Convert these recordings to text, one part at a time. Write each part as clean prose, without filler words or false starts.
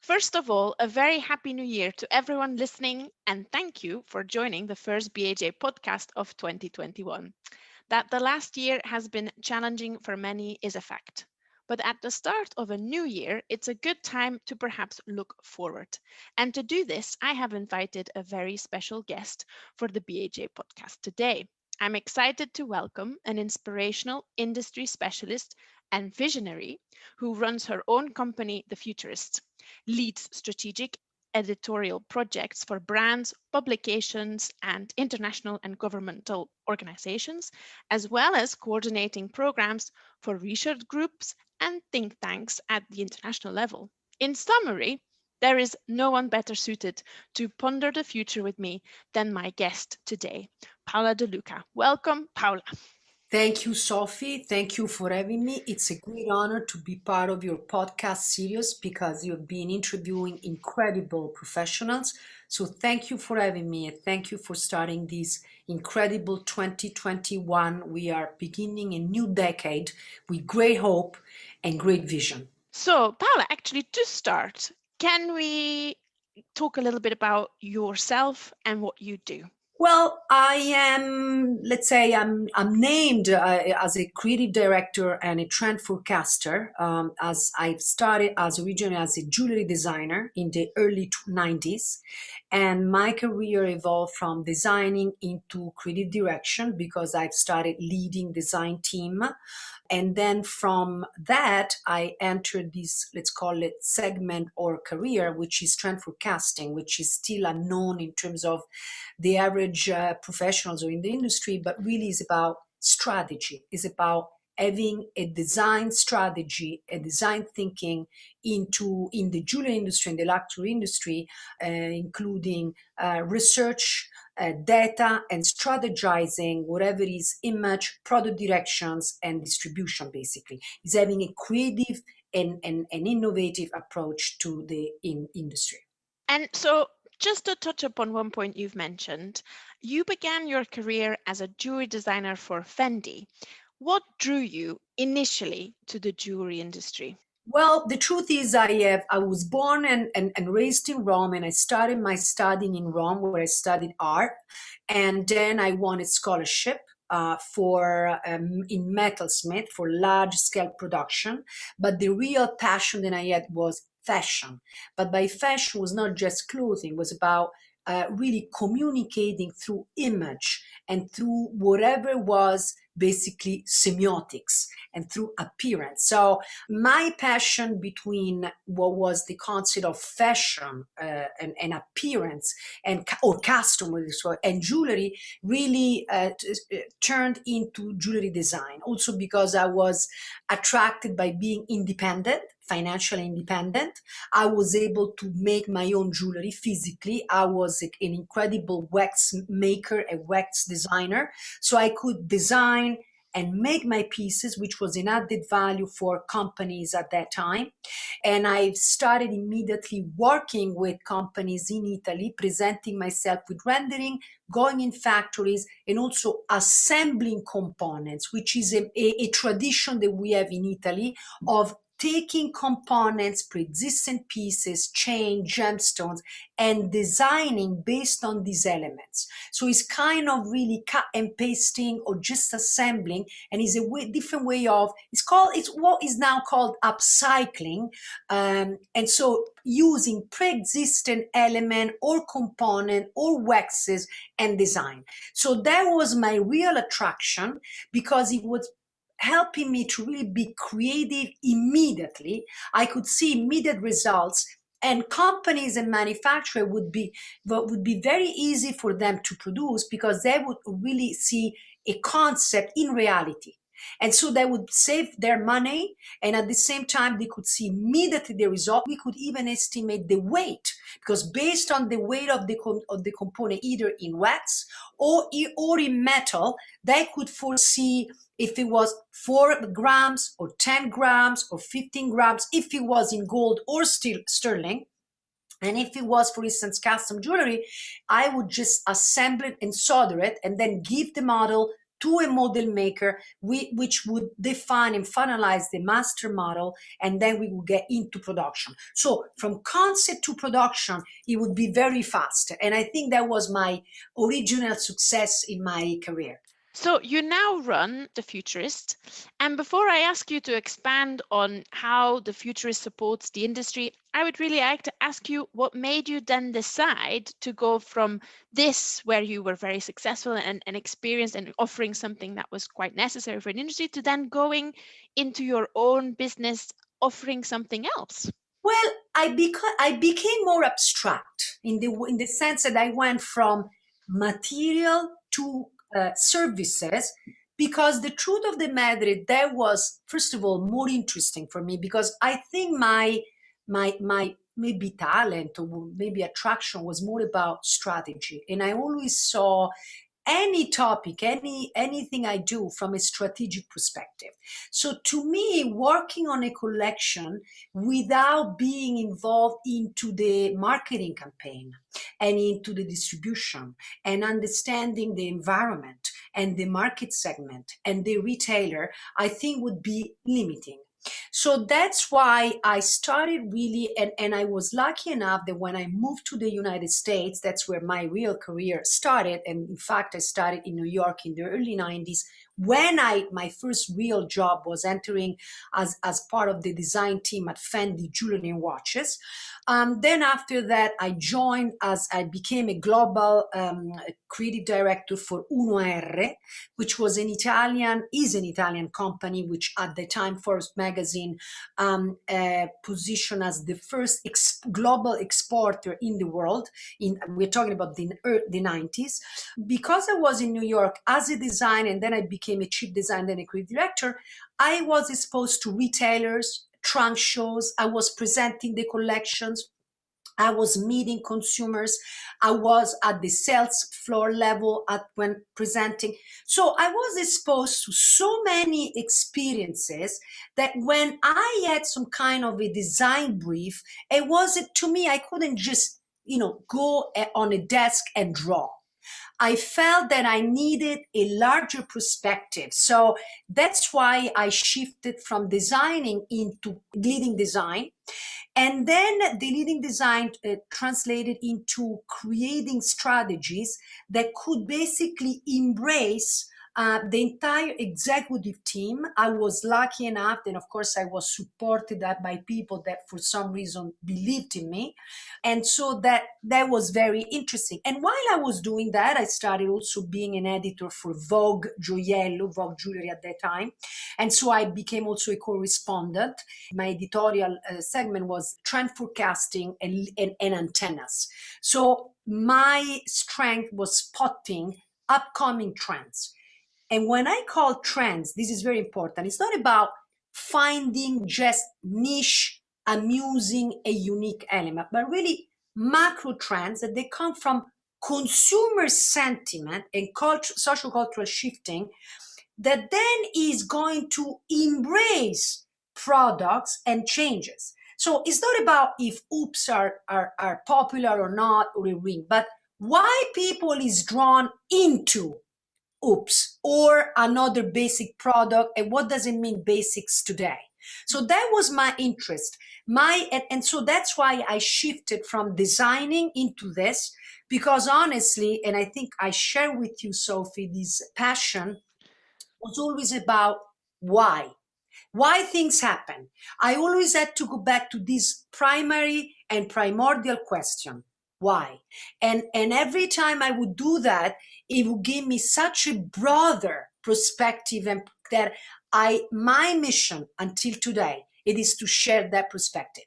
First of all, a very happy new year to everyone listening, and thank you for joining the first BAJ podcast of 2021. That the last year has been challenging for many is a fact. But at the start of a new year, it's a good time to perhaps look forward. And to do this, I have invited a very special guest for the BAJ podcast today. I'm excited to welcome an inspirational industry specialist and visionary who runs her own company, The Futurist, leads strategic editorial projects for brands, publications, and international and governmental organizations, as well as coordinating programs for research groups and think tanks at the international level. In summary, there is no one better suited to ponder the future with me than my guest today, Paola De Luca. Welcome, Paola. Thank you, Sophie. Thank you for having me. It's a great honor to be part of your podcast series because you've been interviewing incredible professionals. So thank you for having me and thank you for starting this incredible 2021. We are beginning a new decade with great hope and great vision. So, Paola, actually, to start, can we talk a little bit about yourself and what you do? Well, I am, let's say, I'm named as a creative director and a trend forecaster. As I've started as originally as a jewelry designer in the early 90s, and my career evolved from designing into creative direction because I've started leading design team. And then from that, I entered this, let's call it segment or career, which is trend forecasting, which is still unknown in terms of the average professionals or in the industry, but really is about strategy, is about having a design strategy, a design thinking in the jewelry industry and the luxury industry, including research, data, and strategizing whatever is image, product directions, and distribution. Basically, is having a creative and innovative approach to the industry. And so, just to touch upon one point you've mentioned, you began your career as a jewelry designer for Fendi. What drew you initially to the jewelry industry? Well, the truth is, I was born and raised in Rome, and I started my studying in Rome, where I studied art, and then I won a scholarship for in metalsmith for large scale production. But the real passion that I had was fashion. But by fashion was not just clothing; it was about really communicating through image and through whatever was basically semiotics and through appearance. So my passion between what was the concept of fashion and appearance or costume and jewelry really turned into jewelry design. Also because I was attracted by being independent, financially independent. I was able to make my own jewelry physically. I was an incredible wax maker, a wax designer. So I could design and make my pieces, which was an added value for companies at that time. And I started immediately working with companies in Italy, presenting myself with rendering, going in factories, and also assembling components, which is a tradition that we have in Italy of taking components, pre-existing pieces, chain, gemstones, and designing based on these elements. So it's kind of really cut and pasting or just assembling, and is a different way of, it's what is now called upcycling. And so using pre-existing element or component or waxes and design. So that was my real attraction because it was helping me to really be creative immediately. I could see immediate results, and companies and manufacturers would be very easy for them to produce because they would really see a concept in reality. And so they would save their money, and at the same time, they could see immediately the result. We could even estimate the weight because based on the weight of the component, either in wax or in metal, they could foresee if it was 4 grams or 10 grams or 15 grams, if it was in gold or sterling. And if it was, for instance, custom jewelry, I would just assemble it and solder it and then give the model to a model maker, which would define and finalize the master model, and then we would get into production. So from concept to production, it would be very fast. And I think that was my original success in my career. So you now run the Futurist. And before I ask you to expand on how the Futurist supports the industry, I would really like to ask you what made you then decide to go from this, where you were very successful and experienced and offering something that was quite necessary for an industry, to then going into your own business, offering something else? Well, I became more abstract in the sense that I went from material to services, because the truth of the matter, that was first of all more interesting for me, because I think my maybe talent or maybe attraction was more about strategy, and I always saw any topic, anything I do from a strategic perspective. So to me, working on a collection without being involved into the marketing campaign and into the distribution and understanding the environment and the market segment and the retailer, I think would be limiting. So that's why I started really, and I was lucky enough that when I moved to the United States, that's where my real career started. And in fact, I started in New York in the early 90s, when my first real job was entering as part of the design team at Fendi Jewellery and Watches. Then after that, I became a global creative director for Uno R, which is an Italian company, which at the time Forbes magazine positioned as the first global exporter in the world. We're talking about the 90s. Because I was in New York as a designer, and then I became a chief designer and a creative director, I was exposed to retailers, trunk shows. I was presenting the collections. I was meeting consumers. I was at the sales floor level when presenting. So I was exposed to so many experiences that when I had some kind of a design brief, it wasn't, to me, I couldn't just, go on a desk and draw. I felt that I needed a larger perspective. So that's why I shifted from designing into leading design. And then the leading design translated into creating strategies that could basically embrace the entire executive team. I was lucky enough, and of course I was supported by people that for some reason believed in me. And so that was very interesting. And while I was doing that, I started also being an editor for Vogue Vogue Jewellery at that time. And so I became also a correspondent. My editorial segment was trend forecasting and antennas. So my strength was spotting upcoming trends. And when I call trends, this is very important. It's not about finding just niche, amusing, a unique element, but really macro trends that they come from consumer sentiment and social cultural shifting that then is going to embrace products and changes. So it's not about if oops are popular or not, or a ring, but why people is drawn into oops or another basic product, and what does it mean basics today. So that was my interest. And so that's why I shifted from designing into this, because honestly, and I think I share with you, Sophie, this passion was always about why things happen. I always had to go back to this primary and primordial question, why? And every time I would do that, it would give me such a broader perspective, and that my mission until today, it is to share that perspective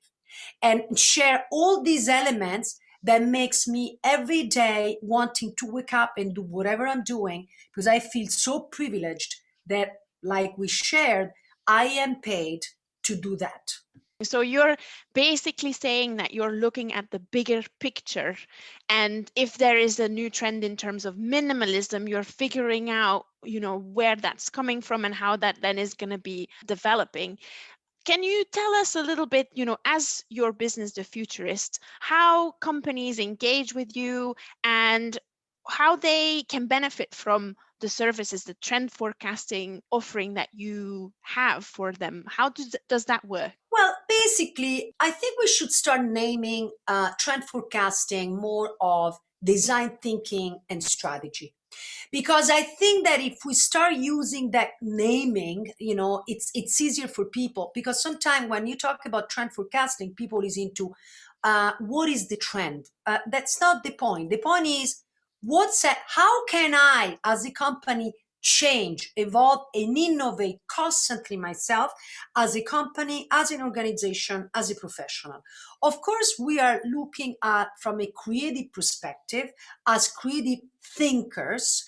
and share all these elements that makes me every day wanting to wake up and do whatever I'm doing, because I feel so privileged that, like we shared, I am paid to do that. So you're basically saying that you're looking at the bigger picture, and if there is a new trend in terms of minimalism, you're figuring out, where that's coming from and how that then is going to be developing. Can you tell us a little bit, as your business, The Futurist, how companies engage with you and how they can benefit from the services, the trend forecasting offering that you have for them? How does that work? Well, basically, I think we should start naming trend forecasting more of design thinking and strategy. Because I think that if we start using that naming, it's easier for people. Because sometimes when you talk about trend forecasting, people is into what is the trend. That's not the point. The point is how can I, as a company, change, evolve, and innovate constantly myself as a company, as an organization, as a professional. Of course, we are looking at from a creative perspective as creative thinkers,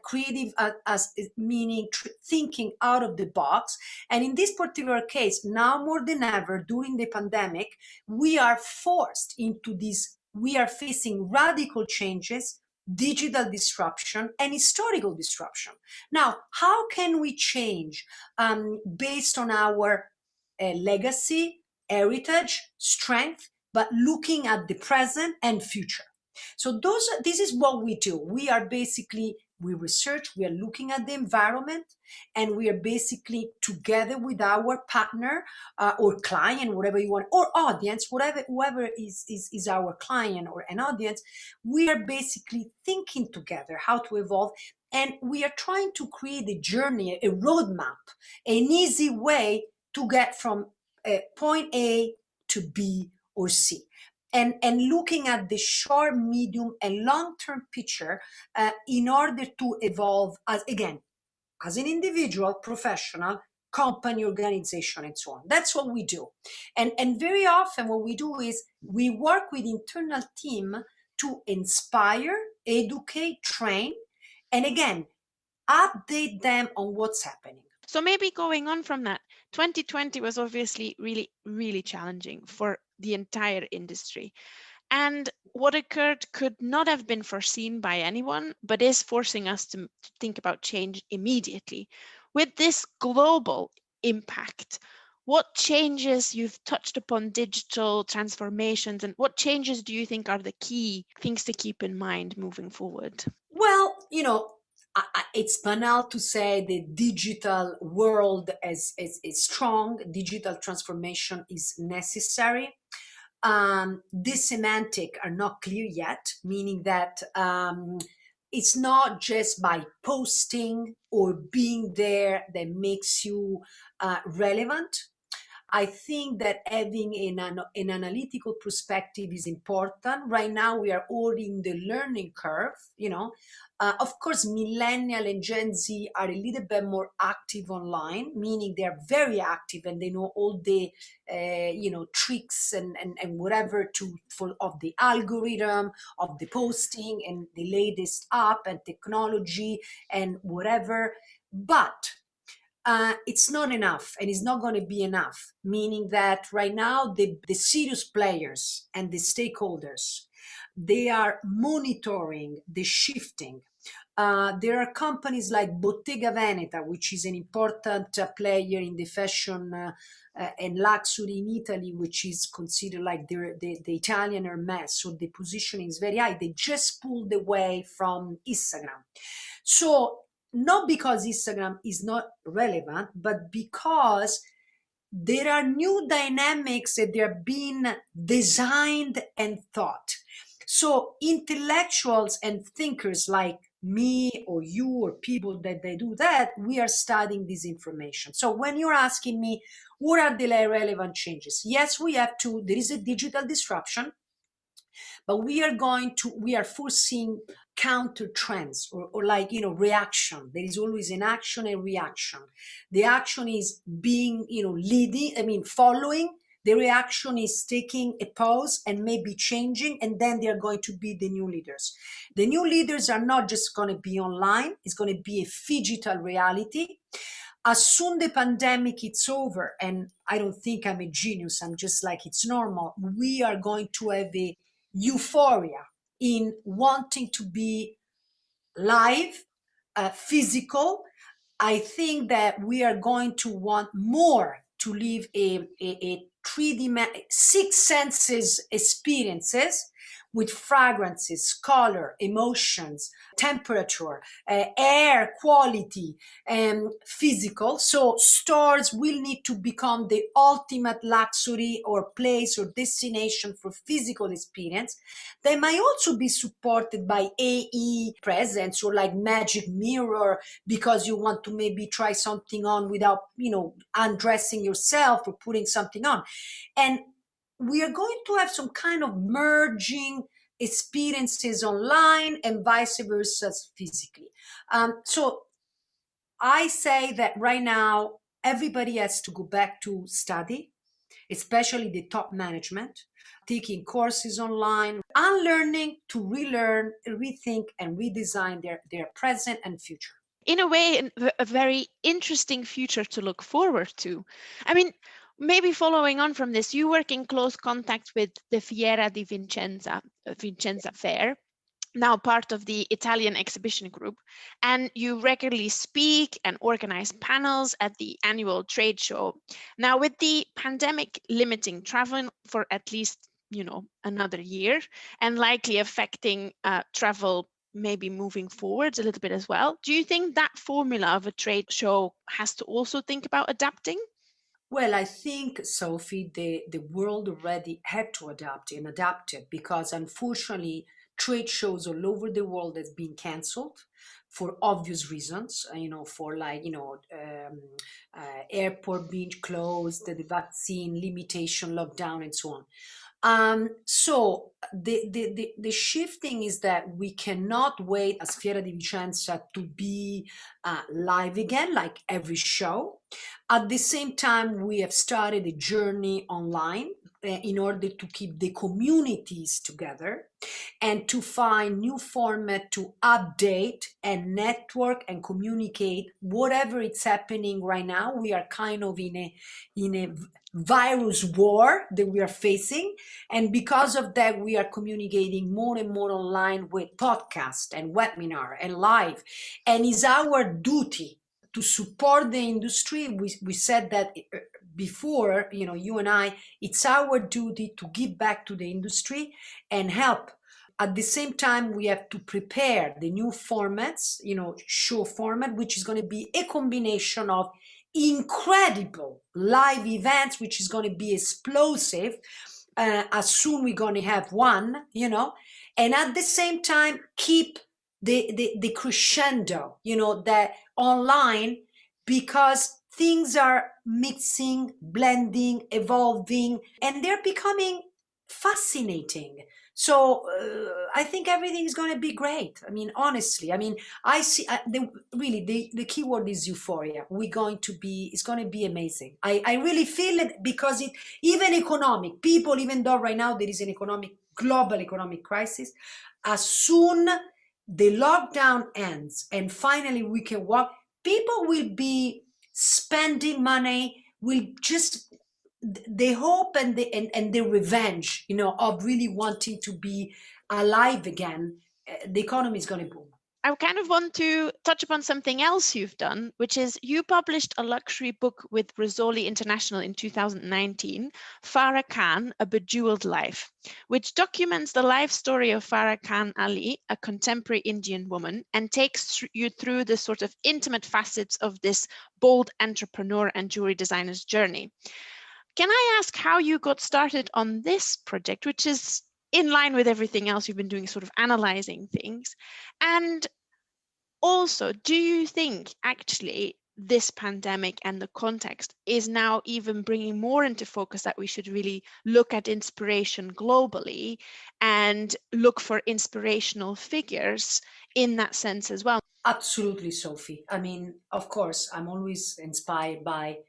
creative as meaning thinking out of the box. And in this particular case, now more than ever during the pandemic, we are forced into this, we are facing radical changes, digital disruption, and historical disruption. Now, how can we change based on our legacy, heritage, strength, but looking at the present and future? So this is what we do. We research, we are looking at the environment, and we are basically together with our partner or client, whatever you want, or audience, whoever is our client or an audience, we are basically thinking together how to evolve. And we are trying to create a journey, a roadmap, an easy way to get from point A to B or C. And looking at the short, medium, and long-term picture in order to evolve as an individual, professional, company, organization, and so on. That's what we do. And very often what we do is we work with internal team to inspire, educate, train, and again, update them on what's happening. So maybe going on from that, 2020 was obviously really, really challenging for the entire industry. And what occurred could not have been foreseen by anyone, but is forcing us to think about change immediately. With this global impact, what changes, you've touched upon digital transformations, and what changes do you think are the key things to keep in mind moving forward? Well, it's banal to say the digital world is strong, digital transformation is necessary. The semantic are not clear yet, meaning that it's not just by posting or being there that makes you relevant. I think that having an analytical perspective is important. Right now, we are all in the learning curve, Of course, millennial and Gen Z are a little bit more active online, meaning they're very active and they know all the, tricks and whatever of the algorithm, of the posting and the latest app and technology and whatever. But it's not enough, and it's not going to be enough, meaning that right now the serious players and the stakeholders, they are monitoring the shifting. There are companies like Bottega Veneta, which is an important player in the fashion and luxury in Italy, which is considered like the Italian Hermes. So the positioning is very high. They just pulled away from Instagram. So not because Instagram is not relevant, but because there are new dynamics that are being designed and thought. So intellectuals and thinkers like me or you or people that they do that, we are studying this information. So when you're asking me, what are the relevant changes? Yes, there is a digital disruption, but we are foreseeing counter trends or reaction. There is always an action and reaction. The action is being, following. The reaction is taking a pause and maybe changing, and then they are going to be the new leaders. The new leaders are not just going to be online. It's going to be a phygital reality. As soon the pandemic is over, and I don't think I'm a genius, I'm just like, it's normal, we are going to have a euphoria in wanting to be live, physical. I think that we are going to want more to live a 3D, six senses experiences, with fragrances, color, emotions, temperature, air quality, and physical. So stores will need to become the ultimate luxury or place or destination for physical experience. They might also be supported by AE presence or like magic mirror, because you want to maybe try something on without, undressing yourself or putting something on. And we are going to have some kind of merging experiences online and vice versa physically. So I say that right now, everybody has to go back to study, especially the top management, taking courses online, unlearning to relearn, rethink, and redesign their present and future. In a way, a very interesting future to look forward to. I mean, maybe following on from this, you work in close contact with the Fiera di Vicenza Fair, now part of the Italian exhibition group, and you regularly speak and organize panels at the annual trade show. Now, with the pandemic limiting travel for at least, another year, and likely affecting travel maybe moving forwards a little bit as well, do you think that formula of a trade show has to also think about adapting? Well, I think, Sophie, the world already had to adapt and adapted, because unfortunately, trade shows all over the world has been cancelled for obvious reasons, for like, airport being closed, the vaccine limitation, lockdown, and so on. So the shifting is that we cannot wait as Fiera di Vicenza to be live again, like every show. At the same time, we have started a journey online in order to keep the communities together and to find new format to update and network and communicate whatever it's happening right now. We are kind of in a virus war that we are facing, and because of that we are communicating more and more online with podcast and webinar and live, and it's our duty to support the industry. We said that before, you and I, it's our duty to give back to the industry and help. At the same time, we have to prepare the new formats, show format, which is going to be a combination of incredible live events, which is going to be explosive. As soon we're going to have one, and at the same time, keep the crescendo, that online, because things are mixing, blending, evolving, and they're becoming fascinating. So I think everything is going to be great. I mean, honestly, I see the key word is euphoria. It's going to be amazing. I really feel it, because even economic people, even though right now there is an global economic crisis, as soon the lockdown ends and finally we can walk, people will be spending money, will just the hope and the revenge, of really wanting to be alive again. The economy is going to boom. I kind of want to touch upon something else you've done, which is you published a luxury book with Rizzoli International in 2019, Farah Khan, A Bejeweled Life, which documents the life story of Farah Khan Ali, a contemporary Indian woman, and takes you through the sort of intimate facets of this bold entrepreneur and jewelry designer's journey. Can I ask how you got started on this project, which is in line with everything else you've been doing, sort of analyzing things? And also, do you think actually this pandemic and the context is now even bringing more into focus that we should really look at inspiration globally and look for inspirational figures in that sense as well? Absolutely, Sophie. Of course, I'm always inspired by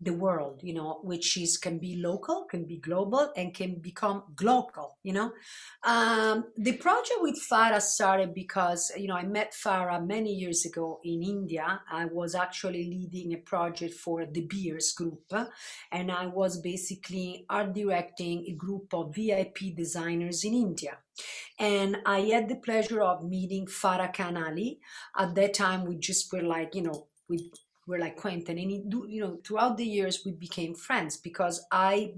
the world, which can be local, can be global, and can become global. The project with Farah started because I met Farah many years ago in India. I was actually leading a project for the Beers group, and I was basically art directing a group of VIP designers in India. And I had the pleasure of meeting Farah Khan Ali. At that time, we just were like, we we're like acquainted, and throughout the years we became friends because I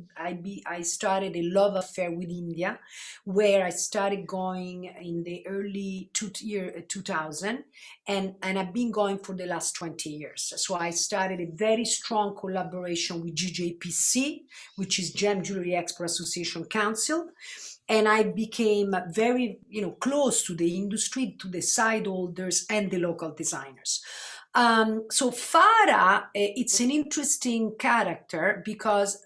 started a love affair with India, where I started going in the early 2000, and I've been going for the last 20 years. So I started a very strong collaboration with GJPC, which is Gem Jewelry Export Association Council, and I became very, close to the industry, to the side holders and the local designers. So Farah, it's an interesting character because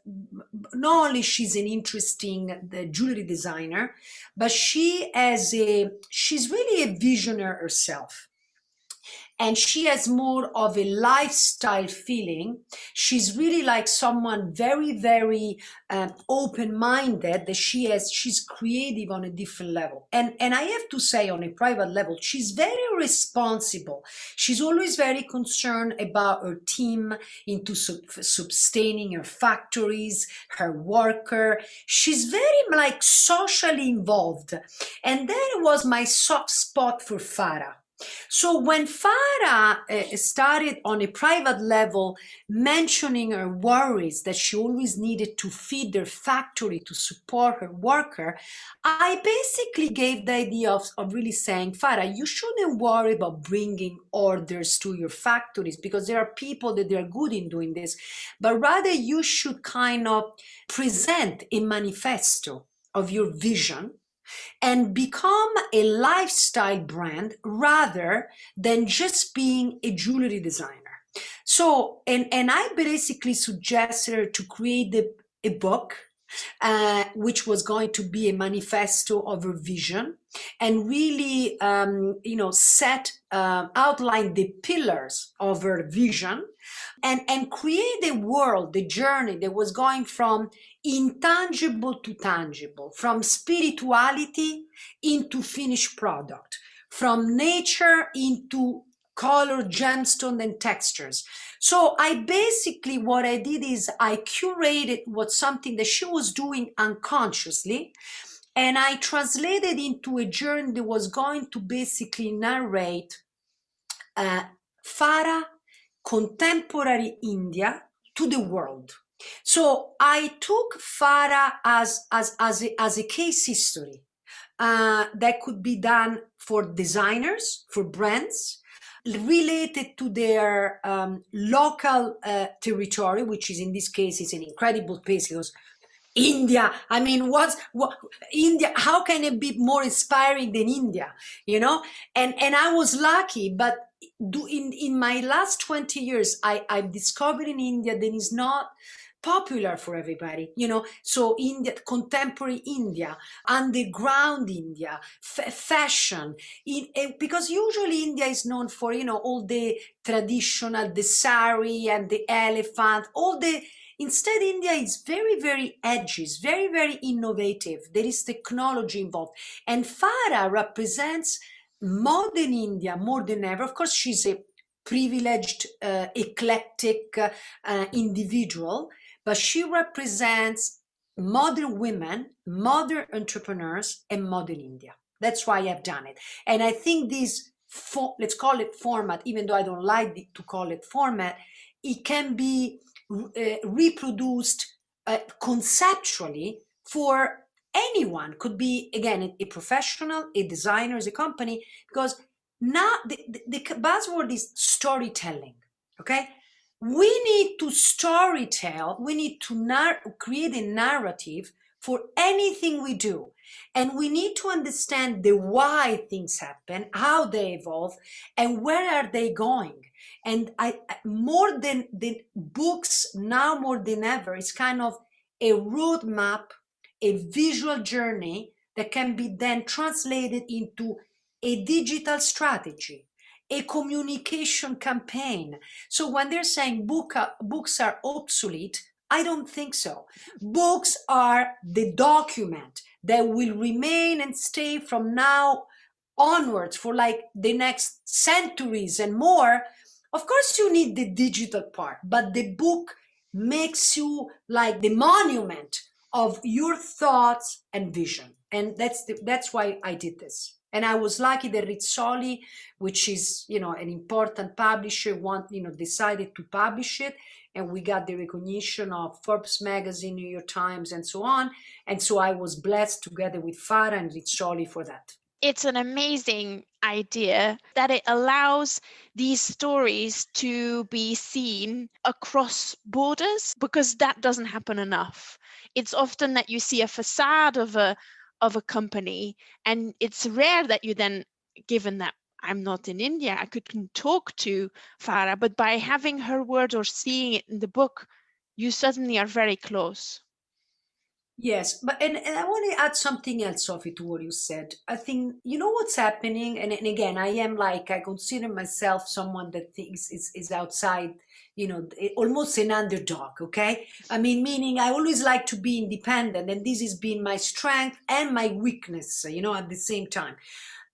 not only she's an interesting jewelry designer, but she's really a visionary herself. And she has more of a lifestyle feeling. She's really like someone very, very open-minded, that she's creative on a different level. And I have to say, on a private level, she's very responsible. She's always very concerned about her team, into sustaining her factories, her worker. She's very like socially involved. And that was my soft spot for Farah. So when Farah started on a private level mentioning her worries that she always needed to feed her factory to support her worker, I basically gave the idea of really saying, Farah, you shouldn't worry about bringing orders to your factories because there are people that they're good in doing this, but rather you should kind of present a manifesto of your vision and become a lifestyle brand rather than just being a jewelry designer. So, and I basically suggested her to create a book, which was going to be a manifesto of her vision, and really, outline the pillars of her vision, and create a world, the journey that was going from intangible to tangible, from spirituality into finished product, from nature into color, gemstone, and textures. So what I did is I curated something that she was doing unconsciously, and I translated into a journey that was going to basically narrate Farah, contemporary India, to the world. So I took Farah as a case history that could be done for designers, for brands, related to their local territory, which is in this case is an incredible place because India, I mean, India, how can it be more inspiring than India, And I was lucky, but in my last 20 years, I've discovered in India that is not popular for everybody, so India, contemporary India, underground India, fashion, because usually India is known for, all the traditional, the sari and the elephant, instead, India is very, very edgy, it's very, very innovative. There is technology involved. And Farah represents modern India more than ever. Of course, she's a privileged, eclectic individual, but she represents modern women, modern entrepreneurs, and modern India. That's why I've done it. And I think this, let's call it format, even though I don't like to call it format, it can be reproduced conceptually for anyone. Could be, again, a professional, a designer, a company, because now the buzzword is storytelling. Okay, we need to storytell, we need to create a narrative for anything we do, and we need to understand the why things happen, how they evolve, and where are they going. And I more than the books now, more than ever, it's kind of a roadmap, a visual journey that can be then translated into a digital strategy, a communication campaign. So when they're saying books are obsolete, I don't think so. Books are the document that will remain and stay from now onwards for like the next centuries and more. Of course, you need the digital part, but the book makes you like the monument of your thoughts and vision. And that's why I did this. And I was lucky that Rizzoli, which is, an important publisher, decided to publish it. And we got the recognition of Forbes magazine, New York Times, and so on. And so I was blessed together with Farah and Rizzoli for that. It's an amazing idea that it allows these stories to be seen across borders, because that doesn't happen enough. It's often that you see a facade of a company, and it's rare that you then, given that I'm not in India, I couldn't talk to Farah, but by having her word or seeing it in the book, you suddenly are very close. Yes, but and I want to add something else, Sophie, to what you said. I think you know what's happening, and again, I consider myself someone that thinks is outside, almost an underdog. Okay, I mean, meaning I always like to be independent, and this has been my strength and my weakness, at the same time.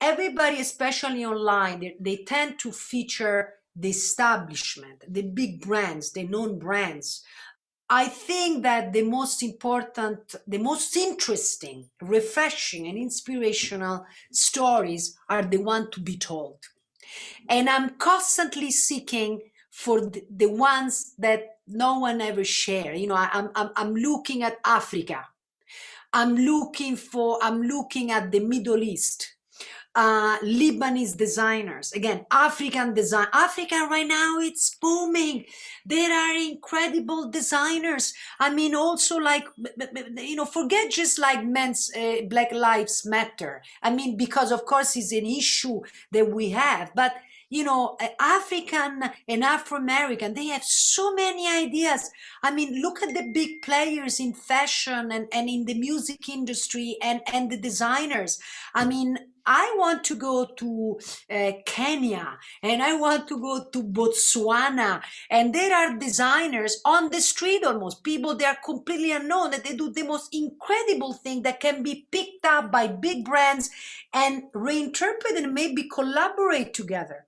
Everybody, especially online, they tend to feature the establishment, the big brands, the known brands. I think that the most important, the most interesting, refreshing, and inspirational stories are the ones to be told. And I'm constantly seeking for the ones that no one ever share. I'm looking at Africa. I'm looking at the Middle East. Lebanese designers, again, African design. Africa right now, it's booming. There are incredible designers. I mean, also like, forget just like men's Black Lives Matter. I mean, because of course it's an issue that we have, but African and Afro-American, they have so many ideas. I mean, look at the big players in fashion and in the music industry and the designers. I mean, I want to go to Kenya, and I want to go to Botswana, and there are designers on the street, almost people, they are completely unknown, that they do the most incredible thing that can be picked up by big brands and reinterpreted and maybe collaborate together.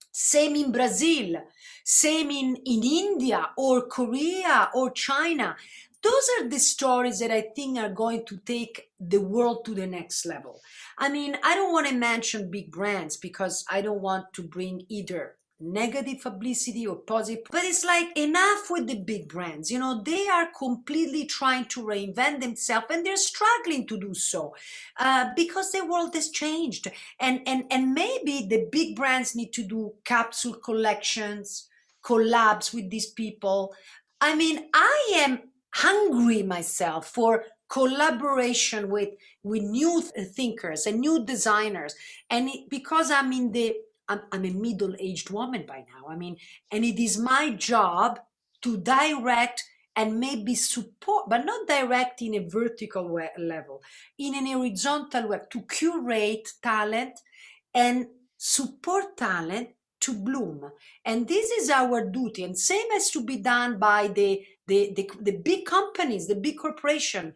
Same in Brazil, same in India or Korea or China. Those are the stories that I think are going to take the world to the next level. I mean, I don't want to mention big brands because I don't want to bring either negative publicity or positive, but it's like enough with the big brands. They are completely trying to reinvent themselves, and they're struggling to do so because the world has changed. And maybe the big brands need to do capsule collections, collabs with these people. I mean, I am hungry myself for collaboration with new thinkers and new designers, and because I'm a middle-aged woman by now. I mean, and it is my job to direct and maybe support, but not direct in a vertical level, in an horizontal way, to curate talent and support talent to bloom. And this is our duty, and same has to be done by the big companies, the big corporation.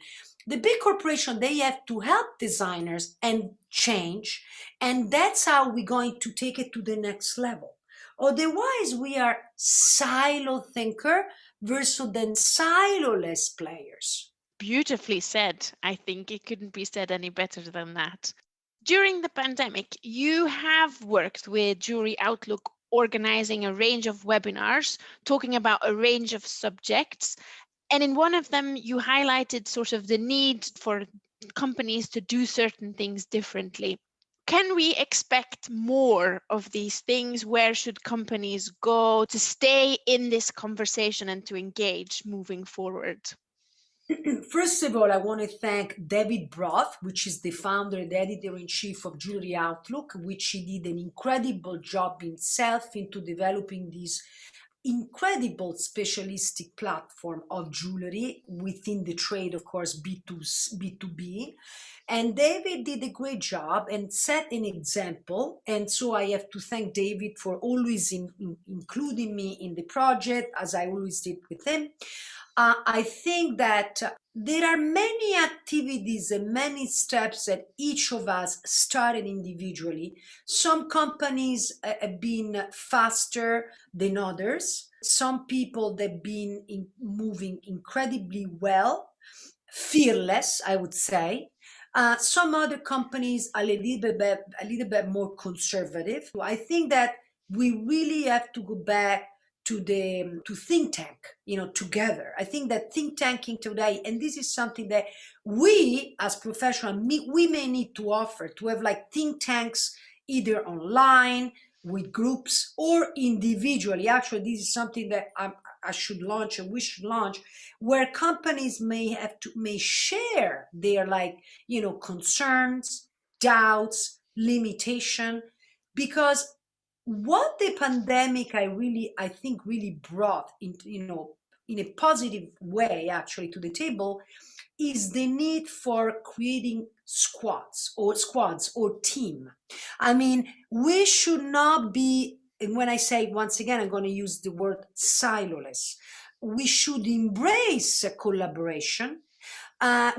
The big corporation, they have to help designers and change, and that's how we're going to take it to the next level. Otherwise, we are silo thinker versus then siloless players. Beautifully said. I think it couldn't be said any better than that. During the pandemic, you have worked with Jewellery Outlook, organizing a range of webinars, talking about a range of subjects. And in one of them, you highlighted sort of the need for companies to do certain things differently. Can we expect more of these things? Where should companies go to stay in this conversation and to engage moving forward? First of all, I want to thank David Broth, which is the founder and editor-in-chief of Jewellery Outlook, which he did an incredible job himself into developing this incredible specialistic platform of jewelry within the trade, of course, B2B. And David did a great job and set an example. And so I have to thank David for always including me in the project, as I always did with him. I think that there are many activities and many steps that each of us started individually. Some companies have been faster than others. Some people that have been moving incredibly well, fearless, I would say. Some other companies are a little bit more conservative. I think that we really have to go back to think tank, together. I think that think tanking today, and this is something that we as professionals, we may need to offer, to have like think tanks either online with groups or individually. Actually, this is something that I should launch, and we should launch, where companies may share their concerns, doubts, limitation, because what the pandemic I think really brought into, in a positive way actually to the table, is the need for creating squads or team. I mean, we should not be, and when I say, once again, I'm going to use the word siloless. We should embrace a collaboration.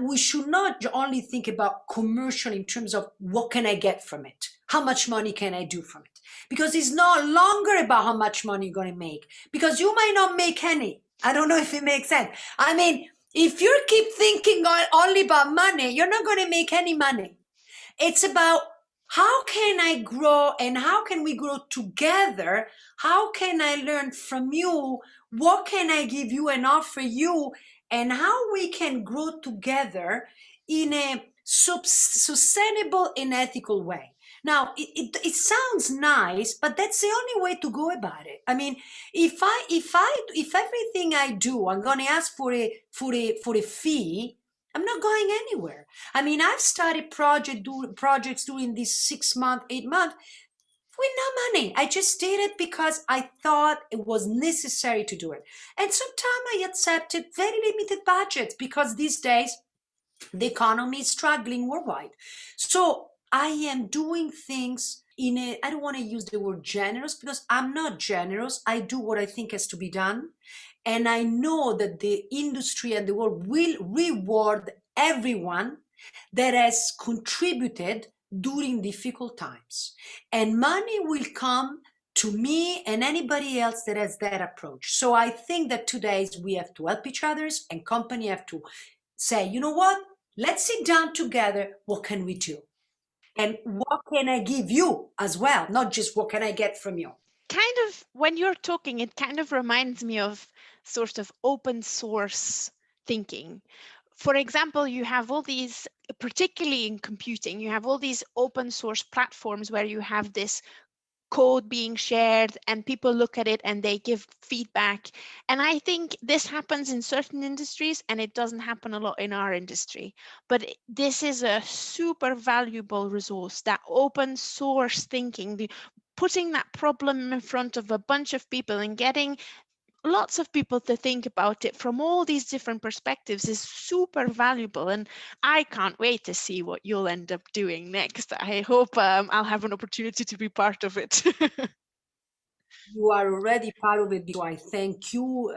We should not only think about commercial in terms of what can I get from it? How much money can I do from it? Because it's no longer about how much money you're going to make, because you might not make any. I don't know if it makes sense. I mean, if you keep thinking only about money, you're not going to make any money. It's about how can I grow, and how can we grow together? How can I learn from you? What can I give you and offer you? And how we can grow together in a sustainable and ethical way. Now, it sounds nice, but that's the only way to go about it. I mean, if everything I do, I'm going to ask for a fee, I'm not going anywhere. I mean, I've started projects during these 6 months, 8 months with no money. I just did it because I thought it was necessary to do it. And sometimes I accepted very limited budgets, because these days the economy is struggling worldwide. So I am doing things I don't want to use the word generous, because I'm not generous. I do what I think has to be done. And I know that the industry and the world will reward everyone that has contributed during difficult times. And money will come to me and anybody else that has that approach. So I think that today we have to help each other, and company have to say, you know what, let's sit down together. What can we do? And what can I give you as well? Not just what can I get from you? Kind of, when you're talking, it kind of reminds me of sort of open source thinking. For example, you have all these, particularly in computing, you have all these open source platforms where you have this code being shared and people look at it and they give feedback. And I think this happens in certain industries and it doesn't happen a lot in our industry. But this is a super valuable resource, that open source thinking, putting that problem in front of a bunch of people and getting lots of people to think about it from all these different perspectives is super valuable. And I can't wait to see what you'll end up doing next. I hope I'll have an opportunity to be part of it. You are already part of it. So I thank you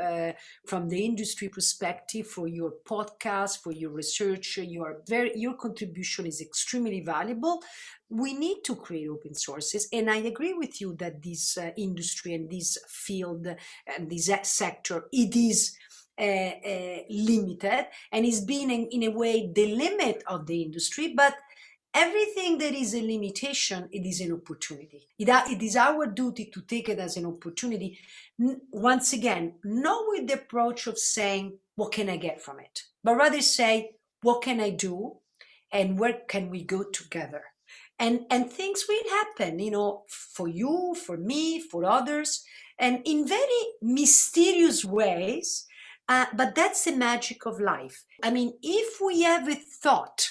from the industry perspective for your podcast, for your research. Your contribution is extremely valuable. We need to create open sources, and I agree with you that this industry and this field and this sector, it is limited, and is being in a way the limit of the industry. But everything that is a limitation, it is an opportunity. It is our duty to take it as an opportunity. Once again, not with the approach of saying, what can I get from it? But rather say, what can I do? And where can we go together? And things will happen, for you, for me, for others, and in very mysterious ways. But that's the magic of life. I mean, if we have a thought,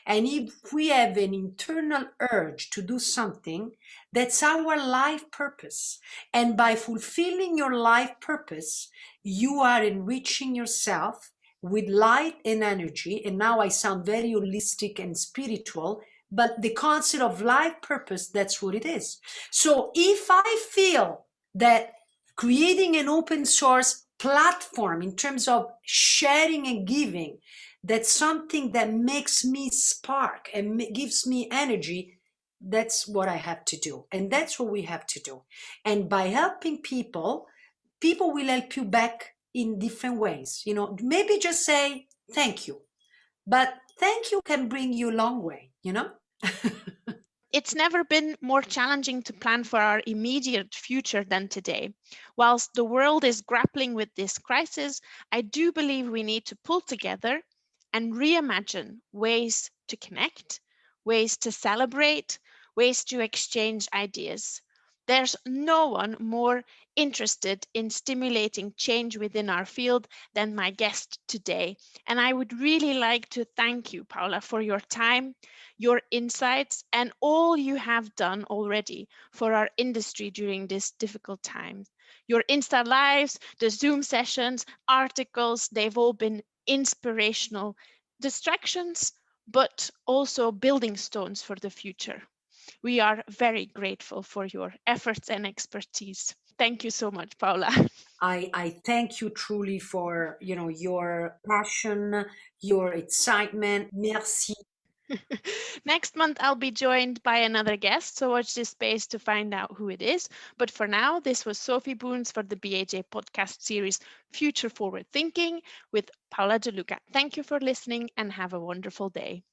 and if we have an internal urge to do something, that's our life purpose. And by fulfilling your life purpose, you are enriching yourself with light and energy. And now I sound very holistic and spiritual, but the concept of life purpose, that's what it is. So if I feel that creating an open source platform in terms of sharing and giving, that's something that makes me spark and gives me energy, that's what I have to do. And that's what we have to do. And by helping people, people will help you back in different ways. Maybe just say thank you. But thank you can bring you a long way, you know? It's never been more challenging to plan for our immediate future than today. Whilst the world is grappling with this crisis, I do believe we need to pull together and reimagine ways to connect, ways to celebrate, ways to exchange ideas. There's no one more interested in stimulating change within our field than my guest today. And I would really like to thank you, Paola, for your time, your insights, and all you have done already for our industry during this difficult time. Your Insta lives, the Zoom sessions, articles, they've all been inspirational distractions, but also building stones for the future. We are very grateful for your efforts and expertise. Thank you so much, Paula. I thank you truly for, your passion, your excitement. Merci. Next month, I'll be joined by another guest, so watch this space to find out who it is. But for now, this was Sophie Boons for the BHA podcast series Future Forward Thinking with Paola De Luca. Thank you for listening and have a wonderful day.